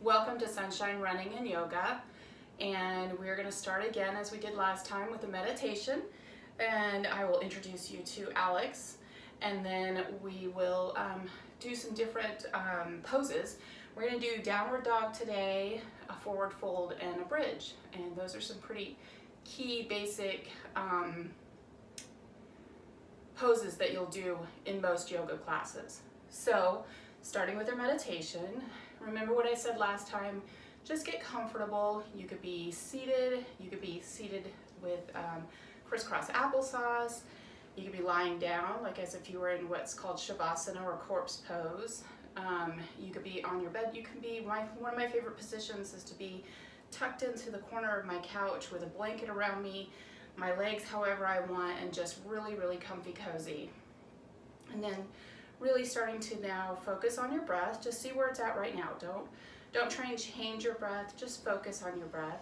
Welcome to Sunshine Running and Yoga, and we're going to start again as we did last time with a meditation, and I will introduce you to Alex, and then we will do some different poses. We're going to do downward dog today, a forward fold, and a bridge, and those are some pretty key basic poses that you'll do in most yoga classes. So starting with our meditation, remember what I said last time, just get comfortable. You could be seated with crisscross applesauce. You could be lying down, like as if you were in what's called Shavasana or corpse pose. You could be on your bed. You can be, one of my favorite positions is to be tucked into the corner of my couch with a blanket around me, my legs however I want, and just really, really comfy, cozy. And then really starting to now focus on your breath. Just see where it's at right now. Don't try and change your breath, just focus on your breath.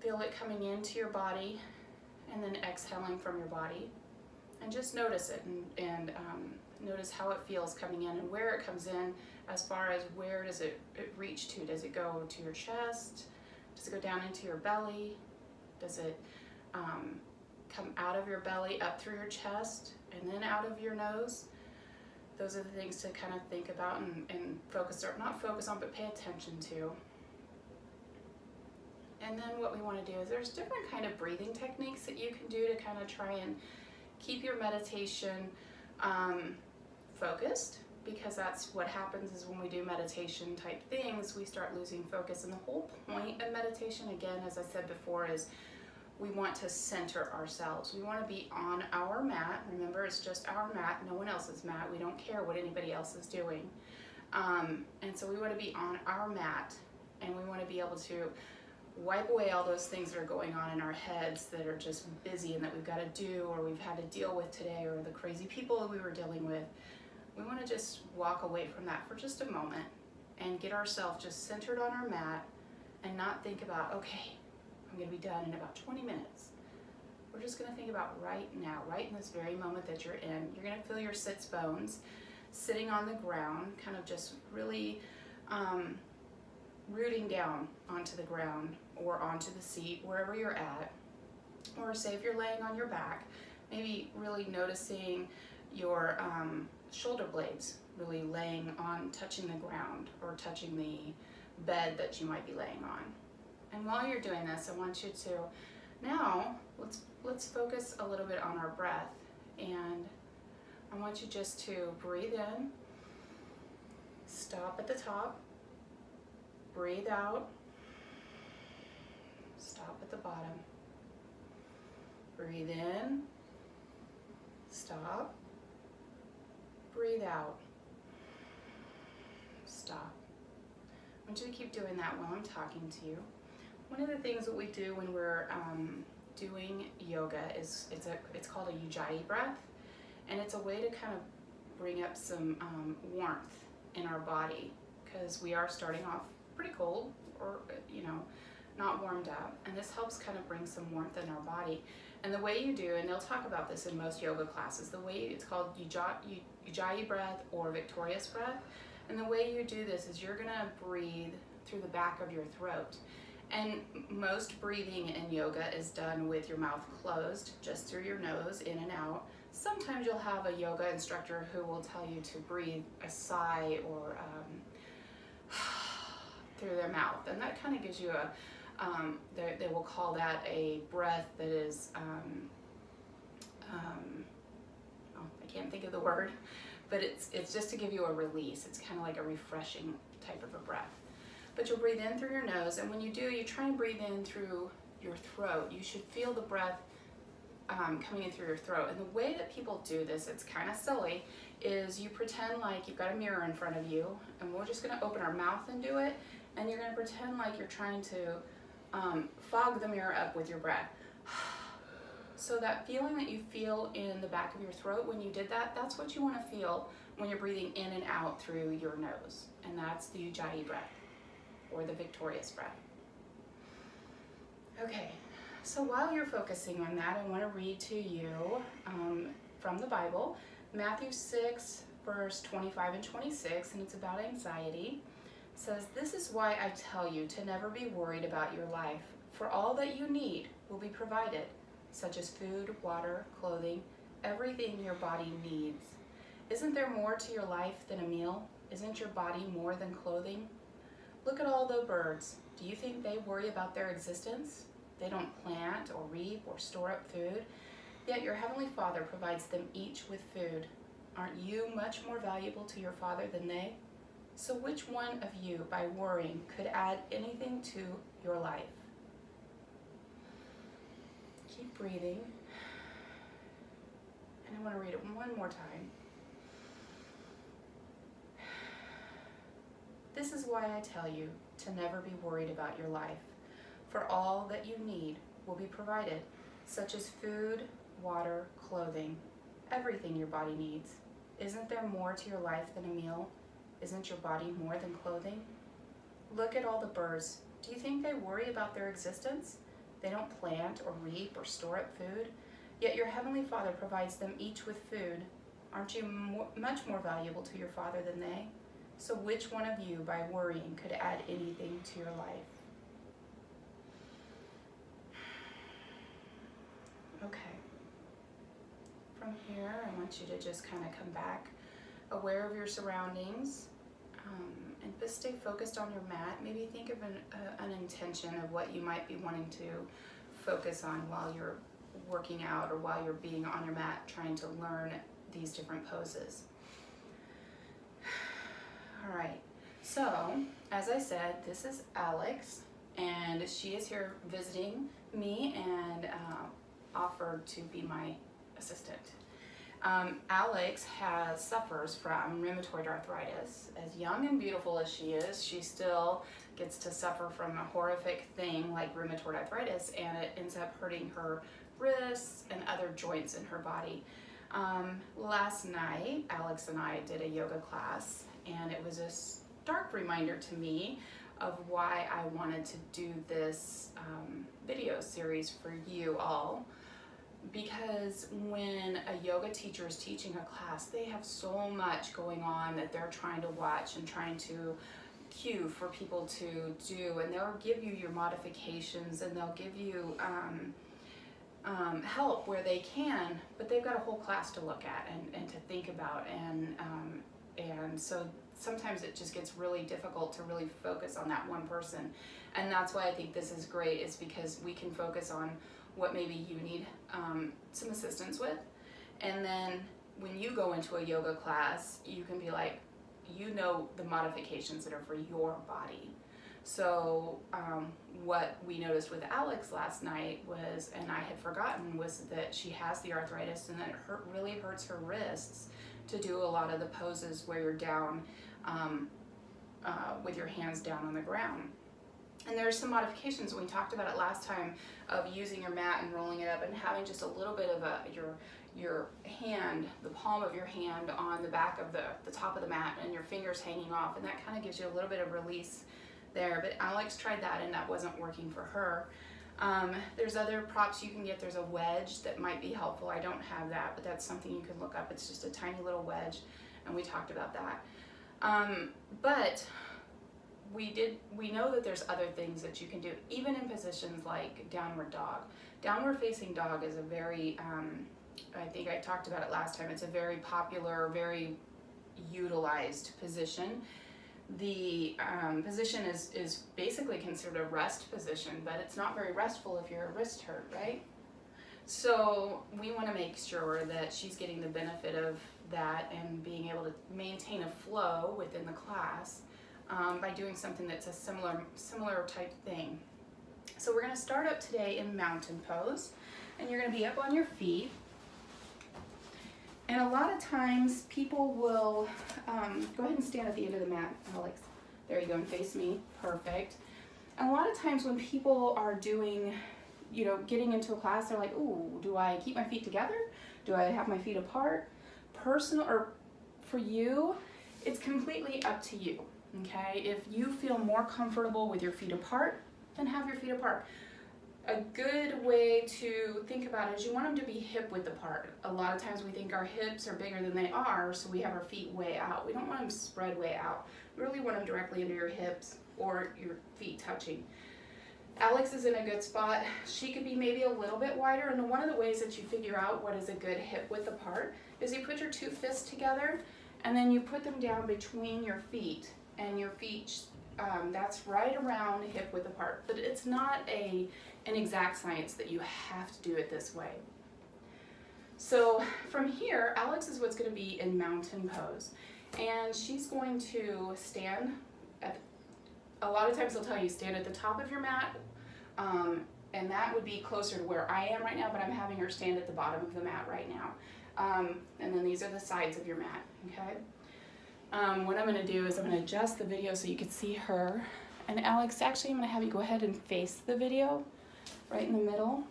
Feel it coming into your body and then exhaling from your body. And just notice it and notice how it feels coming in and where it comes in, as far as where does it reach to. Does it go to your chest? Does it go down into your belly? Does it come out of your belly, up through your chest, and then out of your nose? Those are the things to kind of think about and focus, or not focus on, but pay attention to. And then what we want to do is there's different kind of breathing techniques that you can do to kind of try and keep your meditation focused, because that's what happens is when we do meditation type things, we start losing focus. And the whole point of meditation, again, as I said before, is we want to center ourselves. We want to be on our mat. Remember, it's just our mat, no one else's mat. We don't care what anybody else is doing. And so we want to be on our mat, and we want to be able to wipe away all those things that are going on in our heads that are just busy and that we've got to do, or we've had to deal with today, or the crazy people that we were dealing with. We want to just walk away from that for just a moment and get ourselves just centered on our mat and not think about, okay, I'm going to be done in about 20 minutes. We're just going to think about right now, right in this very moment that you're in. You're going to feel your sits bones sitting on the ground, kind of just really rooting down onto the ground or onto the seat, wherever you're at. Or say if you're laying on your back, maybe really noticing your shoulder blades really laying on, touching the ground or touching the bed that you might be laying on. And while you're doing this, I want you to now let's focus a little bit on our breath, and I want you just to breathe in, stop at the top, breathe out, stop at the bottom, breathe in, stop, breathe out, stop. I want you to keep doing that while I'm talking to you. One of the things that we do when we're doing yoga is it's called a Ujjayi breath, and it's a way to kind of bring up some warmth in our body, because we are starting off pretty cold, or not warmed up, and this helps kind of bring some warmth in our body. And the way you do, and they'll talk about this in most yoga classes, it's called Ujjayi breath or victorious breath. And the way you do this is you're gonna breathe through the back of your throat. And most breathing in yoga is done with your mouth closed, just through your nose, in and out. Sometimes you'll have a yoga instructor who will tell you to breathe a sigh or through their mouth, and that kind of gives you a, they will call that a breath that is, I can't think of the word, but it's just to give you a release. It's kind of like a refreshing type of a breath. But you'll breathe in through your nose, and when you do, you try and breathe in through your throat. You should feel the breath coming in through your throat. And the way that people do this, it's kind of silly, is you pretend like you've got a mirror in front of you, and we're just going to open our mouth and do it, and you're going to pretend like you're trying to fog the mirror up with your breath. So that feeling that you feel in the back of your throat when you did that, that's what you want to feel when you're breathing in and out through your nose. And that's the Ujjayi breath, or the victorious breath. Okay, so while you're focusing on that, I want to read to you from the Bible, Matthew 6, verse 25 and 26, and it's about anxiety. It says, "This is why I tell you to never be worried about your life, for all that you need will be provided, such as food, water, clothing, everything your body needs. Isn't there more to your life than a meal? Isn't your body more than clothing? Look at all the birds. Do you think they worry about their existence? They don't plant or reap or store up food, yet your heavenly Father provides them each with food. Aren't you much more valuable to your Father than they? So which one of you, by worrying, could add anything to your life?" Keep breathing. And I want to read it one more time. "This is why I tell you to never be worried about your life, for all that you need will be provided, such as food, water, clothing, everything your body needs. Isn't there more to your life than a meal? Isn't your body more than clothing? Look at all the birds. Do you think they worry about their existence? They don't plant or reap or store up food, yet your heavenly Father provides them each with food. Aren't you much more valuable to your Father than they? So which one of you, by worrying, could add anything to your life?" Okay. From here, I want you to just kind of come back, aware of your surroundings, and just stay focused on your mat. Maybe think of an intention of what you might be wanting to focus on while you're working out or while you're being on your mat trying to learn these different poses. All right, so as I said, this is Alex, and she is here visiting me and offered to be my assistant. Alex suffers from rheumatoid arthritis. As young and beautiful as she is, she still gets to suffer from a horrific thing like rheumatoid arthritis, and it ends up hurting her wrists and other joints in her body. Last night, Alex and I did a yoga class, and it was a stark reminder to me of why I wanted to do this video series for you all. Because when a yoga teacher is teaching a class, they have so much going on that they're trying to watch and trying to cue for people to do, and they'll give you your modifications and they'll give you help where they can, but they've got a whole class to look at and to think about, and so sometimes it just gets really difficult to really focus on that one person. And that's why I think this is great, is because we can focus on what maybe you need some assistance with, and then when you go into a yoga class, you can be like, you know, the modifications that are for your body. So what we noticed with Alex last night was, and I had forgotten, was that she has the arthritis, and that it really hurts her wrists to do a lot of the poses where you're down with your hands down on the ground. And there's some modifications, we talked about it last time, of using your mat and rolling it up and having just a little bit of your hand, the palm of your hand on the back of the top of the mat, and your fingers hanging off, and that kind of gives you a little bit of release there. But Alex tried that and that wasn't working for her. There's other props you can get. There's a wedge that might be helpful. I don't have that, but that's something you can look up. It's just a tiny little wedge, and we talked about that. But we know that there's other things that you can do, even in positions like downward dog. Downward facing dog is a very, I think I talked about it last time, it's a very popular, very utilized position. The position is basically considered a rest position, but it's not very restful if your wrist hurt, right? So we want to make sure that she's getting the benefit of that and being able to maintain a flow within the class by doing something that's a similar type thing. So we're going to start up today in mountain pose, and you're going to be up on your feet. And a lot of times people will, go ahead and stand at the end of the mat, Alex. There you go, and face me, perfect. And a lot of times when people are doing, getting into a class, they're like, ooh, do I keep my feet together? Do I have my feet apart? Personal, or for you, it's completely up to you, okay? If you feel more comfortable with your feet apart, then have your feet apart. a good way to think about it is you want them to be hip width apart. A lot of times we think our hips are bigger than they are, so we have our feet way out. We don't want them spread way out. We really want them directly into your hips or your feet touching. Alex is in a good spot. She could be maybe a little bit wider, and one of the ways that you figure out what is a good hip width apart is you put your two fists together and then you put them down between your feet, and your feet, that's right around hip width apart. But it's not an exact science that you have to do it this way. So from here, Alex is what's going to be in mountain pose, and she's going to stand at, a lot of times they'll tell you stand at the top of your mat, and that would be closer to where I am right now, but I'm having her stand at the bottom of the mat right now. And then these are the sides of your mat, okay? What I'm going to do is I'm going to adjust the video so you can see her. And Alex, actually I'm going to have you go ahead and face the video right in the middle.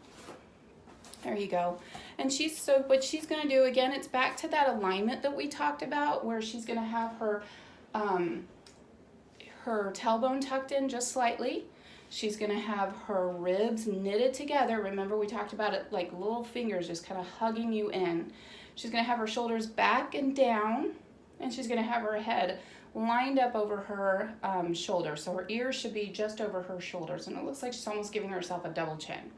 There you go. And so what she's going to do, again, it's back to that alignment that we talked about, where she's going to have her her tailbone tucked in just slightly. She's going to have her ribs knitted together. Remember, we talked about it like little fingers just kind of hugging you in. She's going to have her shoulders back and down, and she's going to have her head lined up over her shoulder. So her ears should be just over her shoulders, and it looks like she's almost giving herself a double chin.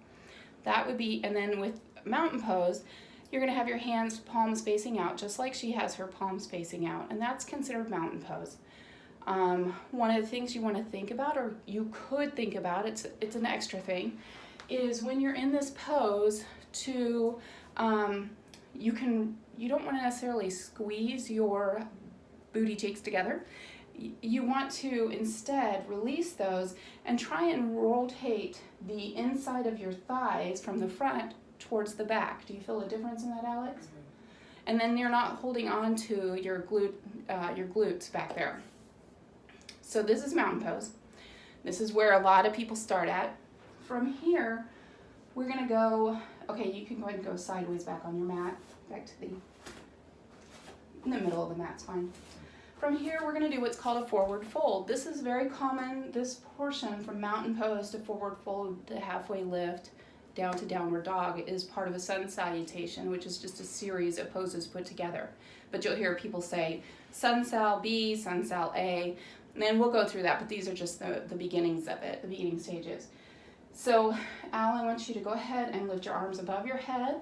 That would be, and then with mountain pose, you're going to have your hands palms facing out, just like she has her palms facing out, and that's considered mountain pose. One of the things you want to think about, or you could think about, it's an extra thing, is when you're in this pose to, you don't want to necessarily squeeze your booty cheeks together. You want to instead release those and try and rotate the inside of your thighs from the front towards the back. Do you feel a difference in that, Alex? Mm-hmm. And then you're not holding on to your glutes back there. So this is mountain pose. This is where a lot of people start at. From here, we're gonna go, okay, you can go ahead and go sideways back on your mat, back to in the middle of the mat's fine. From here, we're gonna do what's called a forward fold. This is very common, this portion from mountain pose to forward fold to halfway lift, down to downward dog is part of a sun salutation, which is just a series of poses put together. But you'll hear people say sun sal B, sun sal A, and then we'll go through that, but these are just the beginnings of it, the beginning stages. So, Al, I want you to go ahead and lift your arms above your head,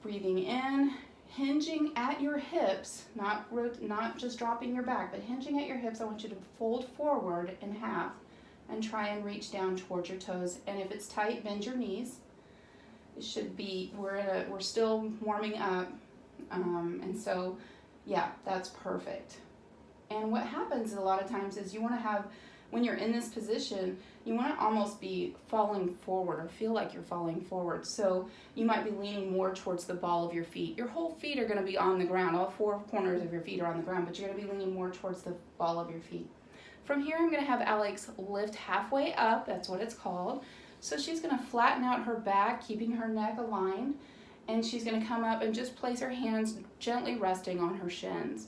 breathing in, hinging at your hips, not just dropping your back, but hinging at your hips. I want you to fold forward in half and try and reach down towards your toes. And if it's tight, bend your knees. It should be, we're still warming up, and so, yeah, that's perfect. And what happens a lot of times is you want to have, when you're in this position, you want to almost be falling forward or feel like you're falling forward. So you might be leaning more towards the ball of your feet. Your whole feet are going to be on the ground. All four corners of your feet are on the ground, but you're going to be leaning more towards the ball of your feet. From here, I'm going to have Alex lift halfway up. That's what it's called. So she's going to flatten out her back, keeping her neck aligned, and she's going to come up and just place her hands gently resting on her shins.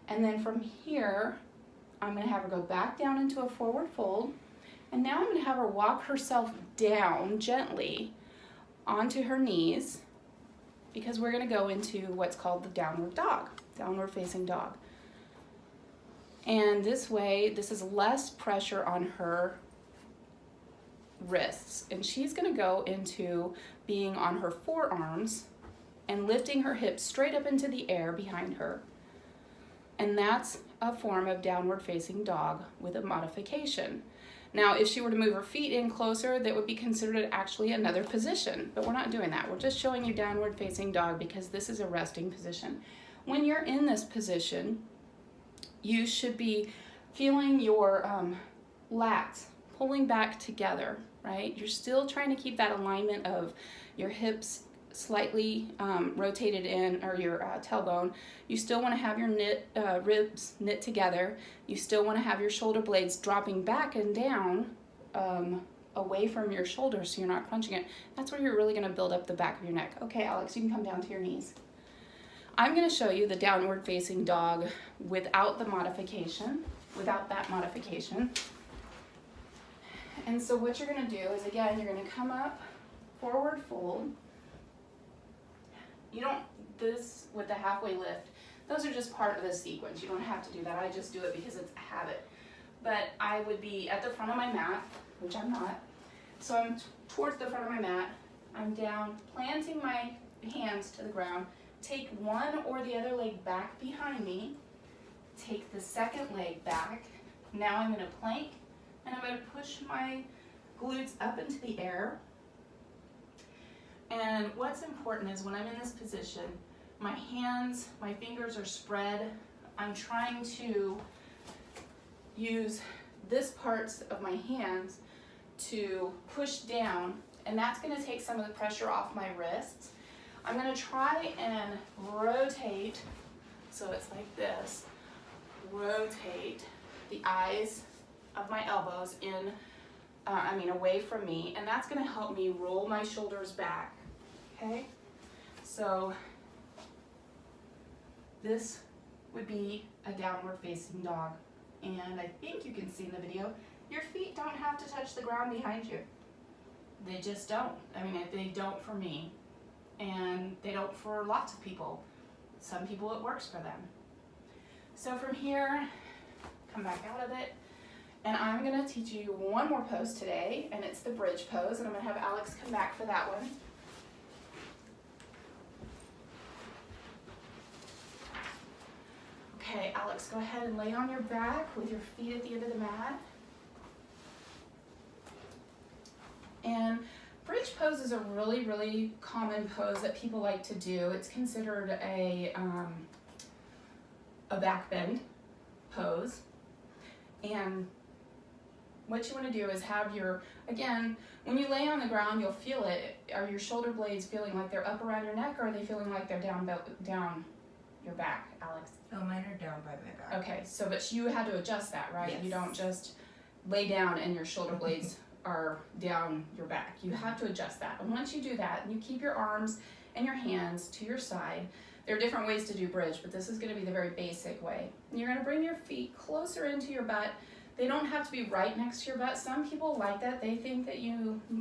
And then from here, I'm going to have her go back down into a forward fold. And now I'm going to have her walk herself down gently onto her knees, because we're going to go into what's called the downward dog, downward facing dog. And this way, this is less pressure on her wrists. And she's going to go into being on her forearms and lifting her hips straight up into the air behind her. And that's a form of downward facing dog with a modification. Now, if she were to move her feet in closer, that would be considered actually another position, but we're not doing that. We're just showing you downward facing dog because this is a resting position. When you're in this position, you should be feeling your lats pulling back together, right? You're still trying to keep that alignment of your hips slightly rotated in, or your tailbone. You still want to have your ribs knit together. You still want to have your shoulder blades dropping back and down away from your shoulders so you're not crunching it. That's where you're really going to build up the back of your neck. Okay, Alex, you can come down to your knees. I'm going to show you the downward facing dog without the modification, without that modification. And so what you're gonna do is, again, you're gonna come up, forward fold. You don't, this with the halfway lift, those are just part of the sequence. You don't have to do that. I just do it because it's a habit. But I would be at the front of my mat, which I'm not. So I'm towards the front of my mat. I'm down, planting my hands to the ground. Take one or the other leg back behind me. Take the second leg back. Now I'm gonna plank, and I'm gonna push my glutes up into the air. And what's important is when I'm in this position, my hands, my fingers are spread. I'm trying to use this parts of my hands to push down, and that's gonna take some of the pressure off my wrists. I'm gonna try and rotate, so it's like this. Rotate the eyes of my elbows in, away from me, and that's gonna help me roll my shoulders back, okay? So this would be a downward facing dog. And I think you can see in the video, your feet don't have to touch the ground behind you. They just don't. I mean, they don't for me, and they don't for lots of people. Some people it works for them. So from here, come back out of it, and I'm gonna teach you one more pose today, and it's the bridge pose, and I'm gonna have Alex come back for that one. Okay, Alex, go ahead and lay on your back with your feet at the end of the mat. And bridge pose is a really, really common pose that people like to do. It's considered a back bend pose. And what you want to do is have your, again, when you lay on the ground, you'll feel it. Are your shoulder blades feeling like they're up around your neck, or are they feeling like they're down your back, Alex? Oh, mine are down by my back. Okay, so but you had to adjust that, right? Yes. You don't just lay down and your shoulder blades are down your back. You have to adjust that. And once you do that, you keep your arms and your hands to your side. There are different ways to do bridge, but this is going to be the very basic way. You're going to bring your feet closer into your butt. They don't have to be right next to your butt. Some people like that. They think that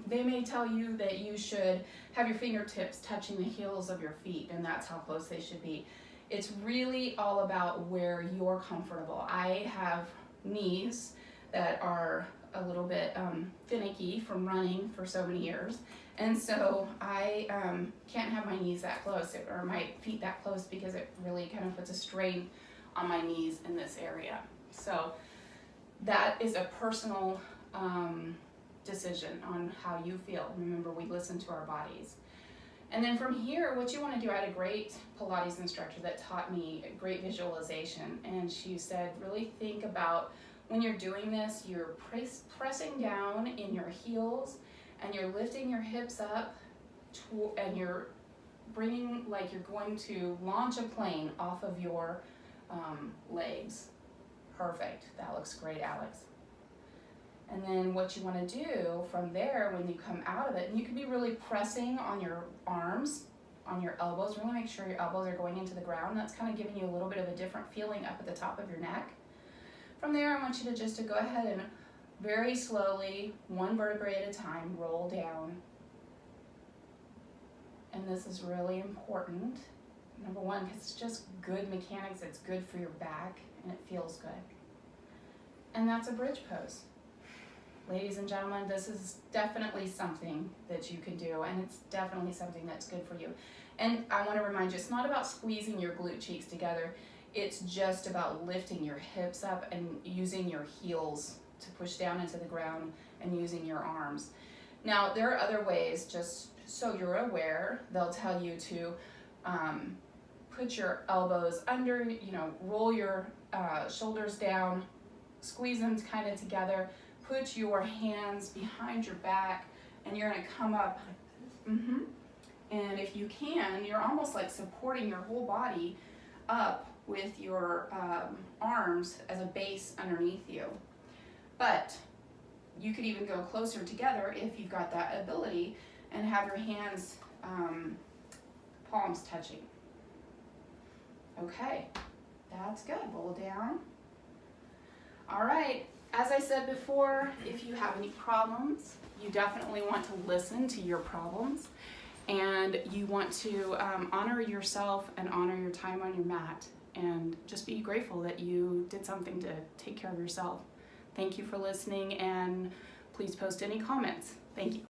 they may tell you that you should have your fingertips touching the heels of your feet, and that's how close they should be. It's really all about where you're comfortable. I have knees that are a little bit finicky from running for so many years, and so I can't have my knees that close or my feet that close because it really kind of puts a strain on my knees in this area. So that is a personal decision on how you feel. Remember, we listen to our bodies. And then from here, what you want to do, I had a great Pilates instructor that taught me great visualization, and she said, really think about when you're doing this, you're pressing down in your heels, and you're lifting your hips up, and you're bringing, like you're going to launch a plane off of your legs. Perfect. That looks great, Alex. And then what you want to do from there when you come out of it, and you can be really pressing on your arms, on your elbows, really make sure your elbows are going into the ground. That's kind of giving you a little bit of a different feeling up at the top of your neck. From there, I want you to just go ahead and very slowly, one vertebrae at a time, roll down. And this is really important. Number one, because it's just good mechanics, it's good for your back, and it feels good. And that's a bridge pose. Ladies and gentlemen, this is definitely something that you can do, and it's definitely something that's good for you. And I want to remind you, it's not about squeezing your glute cheeks together. It's just about lifting your hips up and using your heels to push down into the ground and using your arms. Now, there are other ways, just so you're aware. They'll tell you to put your elbows under, roll your shoulders down, squeeze them kind of together. Put your hands behind your back, and you're going to come up. And if you can, you're almost like supporting your whole body up with your arms as a base underneath you. But you could even go closer together if you've got that ability and have your hands palms touching. Okay, that's good. Roll down. All right. as I said before, if you have any problems, you definitely want to listen to your problems, and you want to honor yourself and honor your time on your mat, and just be grateful that you did something to take care of yourself. Thank you for listening, and please post any comments. Thank you.